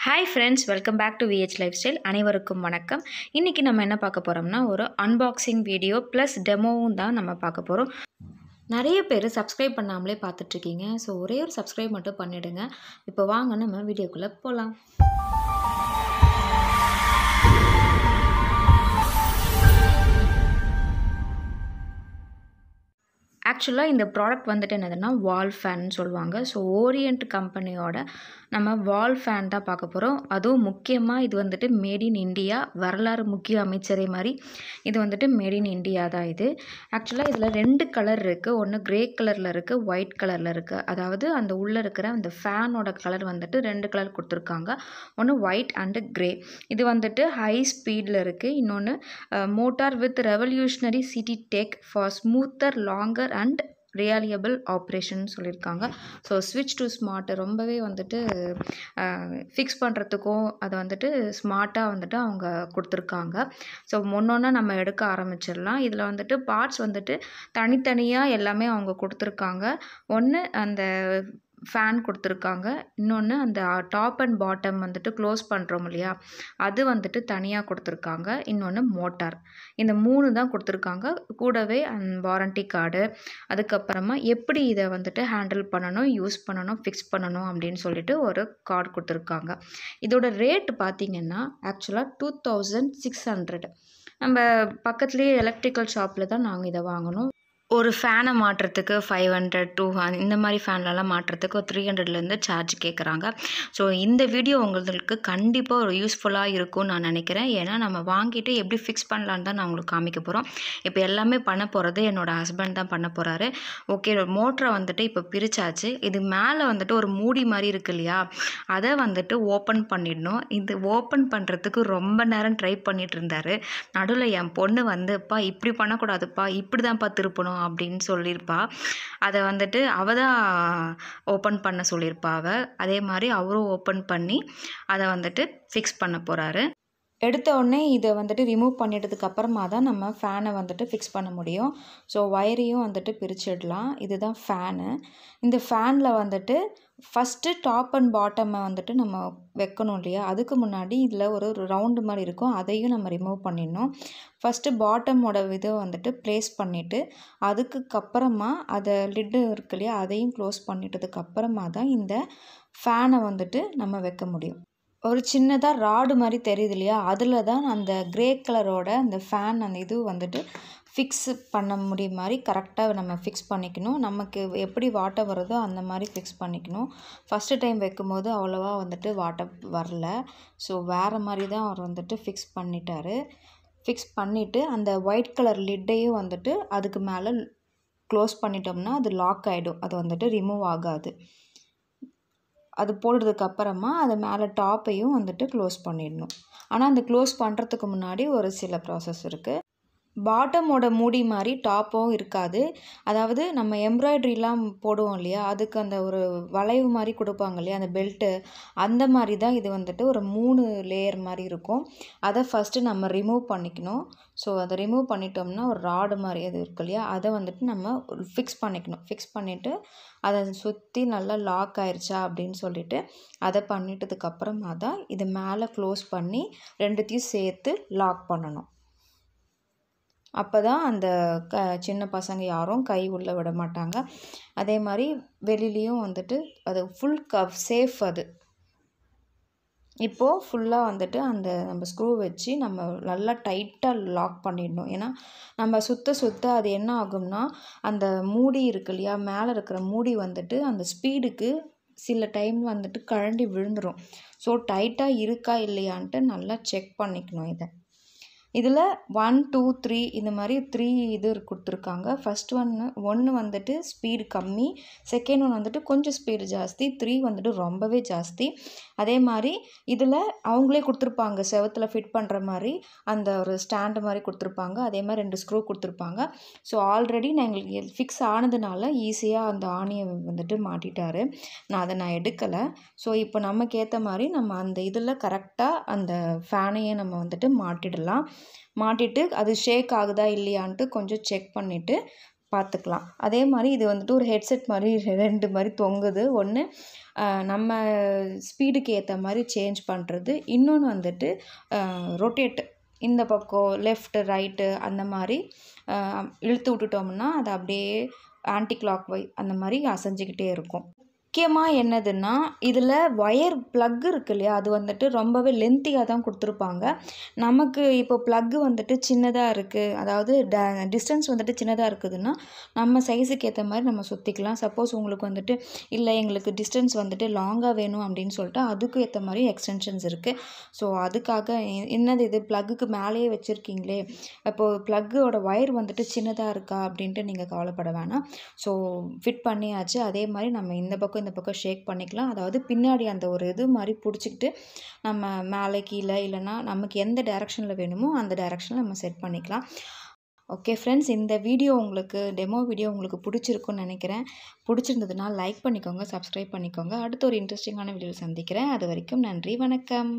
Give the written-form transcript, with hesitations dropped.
Hi friends, welcome back to VH Lifestyle. அனைவருக்கும் வணக்கம். இன்னைக்கு நம்ம என்ன பார்க்க போறோம்னா ஒரு அன்பாக்சிங் வீடியோ ப்ளஸ் டெமோவும் தான் நம்ம பார்க்க போறோம். நிறைய பேர் சப்ஸ்கிரைப் பண்ணாமலே பார்த்துட்டு இருக்கீங்க. ஸோ ஒரே ஒரு சப்ஸ்கிரைப் மட்டும் பண்ணிடுங்க. இப்போ வாங்க நம்ம வீடியோக்குள்ளே போகலாம். ஆக்சுவலாக இந்த ப்ராடக்ட் வந்துட்டு என்னதுன்னா வால் ஃபேன் சொல்லுவாங்க. ஸோ ஓரியண்ட் கம்பெனியோட நம்ம வால் ஃபேன் தான் பார்க்க போகிறோம். அதுவும் முக்கியமாக இது வந்துட்டு மேட் இன் இண்டியா. வரலாறு முக்கிய அமைச்சரே மாதிரி இது வந்துட்டு மேட் இன் இண்டியா தான் இது. ஆக்சுவலாக இதில் 2 கலர் இருக்குது. ஒன்று கிரே கலரில் இருக்குது, ஒயிட் கலரில் இருக்குது. அதாவது அந்த உள்ளே இருக்கிற அந்த ஃபேனோட கலர் வந்துட்டு 2 கலர் கொடுத்துருக்காங்க. ஒன்று ஒயிட் அண்டு கிரே. இது வந்துட்டு ஹை ஸ்பீடில் இருக்குது. இன்னொன்று motor with revolutionary city tech for smoother longer and reliable operation சொல்லியிருக்காங்க. ஸோ ஸ்விட்ச் டு ஸ்மார்ட் ரொம்பவே வந்துட்டு ஃபிக்ஸ் பண்ணுறதுக்கும் அதை வந்துட்டு ஸ்மார்ட்டாக வந்துட்டு அவங்க கொடுத்துருக்காங்க. ஸோ ஒன்றொன்னா நம்ம எடுக்க ஆரம்பிச்சிடலாம். இதில் வந்துட்டு பார்ட்ஸ் வந்துட்டு தனித்தனியாக எல்லாமே அவங்க கொடுத்துருக்காங்க. ஒன்று அந்த ஃபேன் கொடுத்துருக்காங்க, இன்னொன்று அந்த டாப் அண்ட் பாட்டம் வந்துட்டு க்ளோஸ் பண்ணுறோம் இல்லையா, அது வந்துட்டு தனியாக கொடுத்துருக்காங்க. இன்னொன்று மோட்டார். இந்த 3 தான் கொடுத்துருக்காங்க. கூடவே வாரண்டி கார்டு, அதுக்கப்புறமா எப்படி இதை வந்துட்டு ஹேண்டில் பண்ணணும், யூஸ் பண்ணணும், ஃபிக்ஸ் பண்ணணும் அப்படின்னு சொல்லிட்டு ஒரு கார்டு கொடுத்துருக்காங்க. இதோட ரேட் பார்த்திங்கன்னா ஆக்சுவலாக 2600. நம்ம பக்கத்துலேயே எலக்ட்ரிக்கல் ஷாப்பில் தான் நாங்கள் இதை வாங்கினோம். ஒரு ஃபேனை மாட்டுறதுக்கு 500, 200 இந்த மாதிரி ஃபேன்லலாம் மாட்டுறதுக்கு ஒரு 300லேருந்து சார்ஜ் கேட்குறாங்க. ஸோ இந்த வீடியோ உங்களுக்கு கண்டிப்பாக ஒரு யூஸ்ஃபுல்லாக இருக்கும்னு நான் நினைக்கிறேன். ஏன்னா நம்ம வாங்கிட்டு எப்படி ஃபிக்ஸ் பண்ணலான்னு தான் நான் உங்களுக்கு காமிக்க போகிறோம். இப்போ எல்லாமே பண்ண போகிறது என்னோடய ஹஸ்பண்ட் தான் பண்ண போகிறாரு. ஓகே, மோட்டரை வந்துட்டு இப்போ பிரித்தாச்சு. இது மேலே வந்துட்டு ஒரு மூடி மாதிரி இருக்கு இல்லையா, அதை வந்துட்டு ஓப்பன் பண்ணிடணும். இது ஓப்பன் பண்ணுறதுக்கு ரொம்ப நேரம் ட்ரை பண்ணிகிட்டு இருந்தார். நடுவில் என் பொண்ணு வந்துப்பா இப்படி பண்ணக்கூடாதுப்பா, இப்படி தான்ப்பா திருப்பணும் அப்படின்னு சொல்லியிருப்பா. அதை வந்துட்டு அவள் தான் ஓப்பன் பண்ண சொல்லியிருப்பா. அதே மாதிரி அவரும் ஓப்பன் பண்ணி அதை வந்துட்டு ஃபிக்ஸ் பண்ண போகிறாரு. எடுத்த உடனே இதை வந்துட்டு ரிமூவ் பண்ணிட்டதுக்கு அப்புறமா தான் நம்ம ஃபேனை வந்துட்டு ஃபிக்ஸ் பண்ண முடியும். ஸோ ஒயரையும் வந்துட்டு பிரிச்சிடலாம். இதுதான் ஃபேனு. இந்த ஃபேனில் வந்துட்டு ஃபஸ்ட்டு டாப் அண்ட் பாட்டமை வந்துட்டு நம்ம வைக்கணும் இல்லையா, அதுக்கு முன்னாடி இதில் ஒரு ரவுண்டு மாதிரி இருக்கும், அதையும் நம்ம ரிமூவ் பண்ணிடணும். ஃபஸ்ட்டு பாட்டமோட இதை வந்துட்டு ப்ளேஸ் பண்ணிவிட்டு அதுக்கப்புறமா அதை லிட்டு இருக்கு இல்லையா, அதையும் க்ளோஸ் பண்ணிட்டதுக்கப்புறமா தான் இந்த ஃபேனை வந்துட்டு நம்ம வைக்க முடியும். ஒரு சின்னதாக ராடு மாதிரி தெரியுது இல்லையா, அதில் தான் அந்த கிரே கலரோட அந்த ஃபேன் அந்த இது வந்துட்டு ஃபிக்ஸ் பண்ண முடியும் மாதிரி கரெக்டாக நம்ம ஃபிக்ஸ் பண்ணிக்கணும். நமக்கு எப்படி வாட்டர் வருதோ அந்த மாதிரி ஃபிக்ஸ் பண்ணிக்கணும். ஃபஸ்ட்டு டைம் வைக்கும்போது அவ்வளோவா வந்துட்டு வாட்டர் வரல. ஸோ வேறு மாதிரி தான் அவர் வந்துட்டு ஃபிக்ஸ் பண்ணிட்டார். ஃபிக்ஸ் பண்ணிவிட்டு அந்த ஒயிட் கலர் லிட்டையும் வந்துட்டு அதுக்கு மேலே க்ளோஸ் பண்ணிட்டோம்னா அது லாக் ஆகிடும். அது வந்துட்டு ரிமூவ் ஆகாது. அது போடுறதுக்கப்புறமா அது மேலே டாப்பையும் வந்துட்டு க்ளோஸ் பண்ணிடணும். ஆனால் அந்த க்ளோஸ் பண்ணுறதுக்கு முன்னாடி ஒரு சில ப்ராசஸ் இருக்குது. பாட்டமோட மூடி மாதிரி டாப்பும் இருக்காது. அதாவது நம்ம எம்ப்ராய்ட்ரிலாம் போடுவோம் இல்லையா, அதுக்கு அந்த ஒரு வளைவு மாதிரி கொடுப்பாங்க இல்லையா, அந்த பெல்ட்டு, அந்த மாதிரி தான் இது வந்துட்டு ஒரு 3 லேயர் மாதிரி இருக்கும். அதை ஃபஸ்ட்டு நம்ம ரிமூவ் பண்ணிக்கணும். ஸோ அதை ரிமூவ் பண்ணிட்டோம்னா ஒரு ராடு மாதிரி அது இருக்கு இல்லையா, அதை வந்துட்டு நம்ம ஃபிக்ஸ் பண்ணிக்கணும். ஃபிக்ஸ் பண்ணிவிட்டு அதை சுற்றி நல்லா லாக் ஆயிடுச்சா அப்படின்னு சொல்லிவிட்டு அதை பண்ணிட்டதுக்கப்புறமா தான் இது மேலே க்ளோஸ் பண்ணி 2த்தையும் சேர்த்து லாக் பண்ணணும். அப்போ தான் அந்த சின்ன பசங்க யாரும் கை உள்ளே விட மாட்டாங்க. அதே மாதிரி வெளிலேயும் வந்துட்டு அது ஃபுல் சேஃப். அது இப்போது ஃபுல்லாக வந்துட்டு அந்த நம்ம ஸ்க்ரூ வச்சு நம்ம நல்லா டைட்டாக லாக் பண்ணிடணும். ஏன்னா நம்ம சுற்ற அது என்ன ஆகும்னா அந்த மூடி இருக்கு இல்லையா, மேலே இருக்கிற மூடி வந்துட்டு அந்த ஸ்பீடுக்கு சில டைம் வந்துட்டு கழண்டி விழுந்துடும். ஸோ டைட்டாக இருக்கா இல்லையான்ட்டு நல்லா செக் பண்ணிக்கணும். இதில் 1, 2, 3 இந்த மாதிரி 3 இது கொடுத்துருக்காங்க. ஃபஸ்ட் ஒன்று வந்துட்டு ஸ்பீடு கம்மி, செகண்ட் ஒன் வந்துட்டு கொஞ்சம் ஸ்பீடு ஜாஸ்தி, 3 வந்துட்டு ரொம்பவே ஜாஸ்தி. அதே மாதிரி இதில் அவங்களே கொடுத்துருப்பாங்க செவத்தில் ஃபிட் பண்ணுற மாதிரி அந்த ஒரு ஸ்டாண்டு மாதிரி கொடுத்துருப்பாங்க. அதே மாதிரி 2 ஸ்க்ரூ கொடுத்துருப்பாங்க. ஸோ ஆல்ரெடி நான் எங்களுக்கு ஃபிக்ஸ் ஆனதுனால ஈஸியாக அந்த ஆணியை வந்துட்டு மாட்டிட்டார். நான் எடுக்கலை. ஸோ இப்போ நமக்கு ஏற்ற மாதிரி நம்ம அந்த இதில் கரெக்டாக அந்த ஃபேனையை நம்ம வந்துட்டு மாட்டிடலாம். மாட்டிட்டு அது ஷேக் ஆகுதா இல்லையான்ட்டு கொஞ்சம் செக் பண்ணிவிட்டு பார்த்துக்கலாம். அதே மாதிரி இது வந்துட்டு ஒரு ஹெட்செட் மாதிரி 2 மாதிரி தொங்குது. ஒன்று நம்ம ஸ்பீடுக்கு ஏற்ற மாதிரி சேஞ்ச் பண்ணுறது, இன்னொன்று வந்துட்டு ரொட்டேட் இந்த பக்கம் லெஃப்ட்டு ரைட்டு அந்த மாதிரி இழுத்து விட்டுட்டோம்னா அது அப்படியே ஆன்டி கிளாக் வை அந்த மாதிரி அசைஞ்சிக்கிட்டே இருக்கும். முக்கியமாக என்னதுன்னா இதில் ஒயர் ப்ளக் இருக்கு இல்லையா, அது வந்துட்டு ரொம்பவே லென்த்தியாக தான் கொடுத்துருப்பாங்க. நமக்கு இப்போ ப்ளக்கு வந்துட்டு சின்னதாக இருக்குது, அதாவது டிஸ்டன்ஸ் வந்துட்டு சின்னதாக இருக்குதுன்னா நம்ம சைஸுக்கு ஏற்ற மாதிரி நம்ம சுற்றிக்கலாம். சப்போஸ் உங்களுக்கு வந்துட்டு இல்லை எங்களுக்கு டிஸ்டன்ஸ் வந்துட்டு லாங்காக வேணும் அப்படின்னு சொல்லிட்டு அதுக்கு ஏற்ற மாதிரி எக்ஸ்டென்ஷன்ஸ் இருக்குது. ஸோ அதுக்காக என்னது இது ப்ளக்குக்கு மேலேயே வச்சுருக்கீங்களே, இப்போது ப்ளக்கோட ஒயர் வந்துட்டு சின்னதாக இருக்கா அப்படின்ட்டு நீங்கள் கவலைப்பட வேணாம். ஸோ ஃபிட் பண்ணியாச்சு. அதே மாதிரி நம்ம இந்த பக்கம் ஷேக் பண்ணிக்கலாம். அதாவது பின்னாடி அந்த ஒரு இது மாதிரி பிடிச்சிக்கிட்டு நம்ம மேலே கீழே இல்லைன்னா நமக்கு எந்த டைரெக்ஷனில் வேணுமோ அந்த டைரெக்ஷனில் நம்ம செட் பண்ணிக்கலாம். ஓகே ஃப்ரெண்ட்ஸ், இந்த வீடியோ உங்களுக்கு டெமோ வீடியோ உங்களுக்கு பிடிச்சிருக்குன்னு நினைக்கிறேன். பிடிச்சிருந்ததுன்னா லைக் பண்ணிக்கோங்க, சப்ஸ்கிரைப் பண்ணிக்கோங்க. அடுத்த ஒரு இன்ட்ரெஸ்டிங்கான வீடியோவில் சந்திக்கிறேன். அது வரைக்கும் நன்றி, வணக்கம்.